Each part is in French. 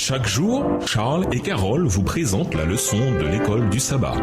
Chaque jour, Charles et Carole vous présentent la leçon de l'école du sabbat.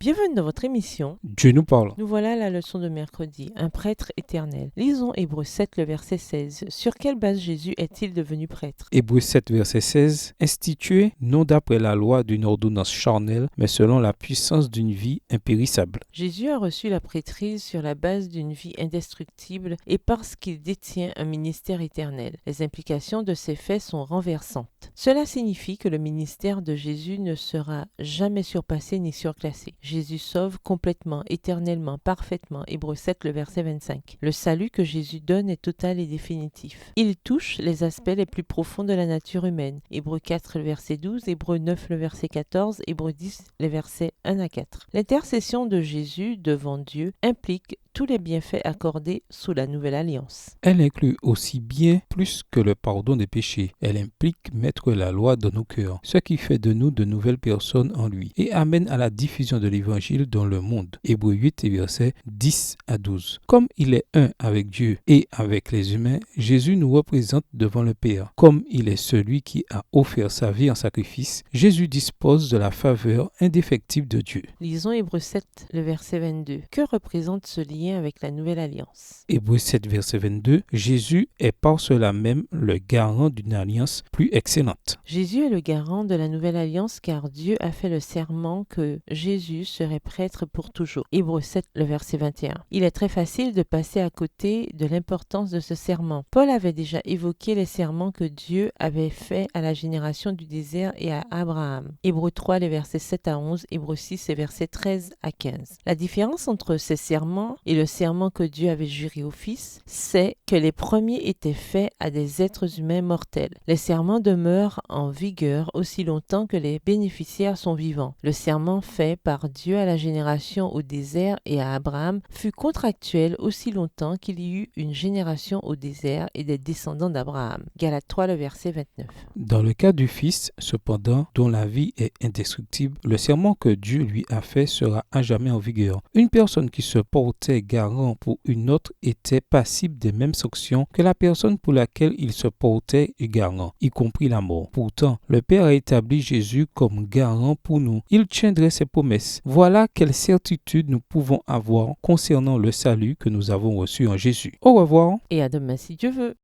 Bienvenue dans votre émission. Dieu nous parle. Nous voilà à la leçon de mercredi, un prêtre éternel. Lisons Hébreux 7, le verset 16. Sur quelle base Jésus est-il devenu prêtre? Hébreux 7, verset 16. Institué non d'après la loi d'une ordonnance charnelle, mais selon la puissance d'une vie impérissable. Jésus a reçu la prêtrise sur la base d'une vie indestructible et parce qu'il détient un ministère éternel. Les implications de ces faits sont renversantes. Cela signifie que le ministère de Jésus ne sera jamais surpassé ni surclassé. Jésus sauve complètement, éternellement, parfaitement. Hébreux 7, le verset 25. Le salut que Jésus donne est total et définitif. Il touche les aspects les plus profonds de la nature humaine. Hébreux 4, le verset 12, Hébreux 9, le verset 14, Hébreux 10, les versets 1 à 4. L'intercession de Jésus devant Dieu implique tous les bienfaits accordés sous la nouvelle alliance. Elle inclut aussi bien plus que le pardon des péchés. Elle implique mettre la loi dans nos cœurs, ce qui fait de nous de nouvelles personnes en lui, et amène à la diffusion de l'évangile dans le monde. Hébreux 8 et versets 10 à 12. Comme il est un avec Dieu et avec les humains, Jésus nous représente devant le Père. Comme il est celui qui a offert sa vie en sacrifice, Jésus dispose de la faveur indéfectible de Dieu. Lisons Hébreux 7, le verset 22. Que représente ce lien avec la nouvelle alliance? Hébreux 7, verset 22. Jésus est par cela même le garant d'une alliance plus excellente. Jésus est le garant de la nouvelle alliance car Dieu a fait le serment que Jésus serait prêtre pour toujours. Hébreux 7, le verset 21. Il est très facile de passer à côté de l'importance de ce serment. Paul avait déjà évoqué les serments que Dieu avait faits à la génération du désert et à Abraham. Hébreux 3, les versets 7 à 11, Hébreux 6, les versets 13 à 15. La différence entre ces serments et le serment que Dieu avait juré au Fils, c'est que les premiers étaient faits à des êtres humains mortels. Les serments demeurent en vigueur aussi longtemps que les bénéficiaires sont vivants. Le serment fait par Dieu à la génération au désert et à Abraham fut contractuel aussi longtemps qu'il y eut une génération au désert et des descendants d'Abraham. Galates 3, le verset 29. Dans le cas du Fils, cependant, dont la vie est indestructible, le serment que Dieu lui a fait sera à jamais en vigueur. Une personne qui se portait garant pour une autre était passible des mêmes sanctions que la personne pour laquelle il se portait garant, y compris la mort. Pourtant, le Père a établi Jésus comme garant pour nous. Il tiendrait ses promesses. Voilà quelle certitude nous pouvons avoir concernant le salut que nous avons reçu en Jésus. Au revoir. Et à demain si Dieu veut.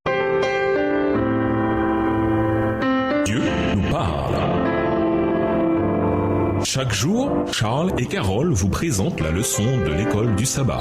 Dieu nous parle. Chaque jour, Charles et Carole vous présentent la leçon de l'école du sabbat.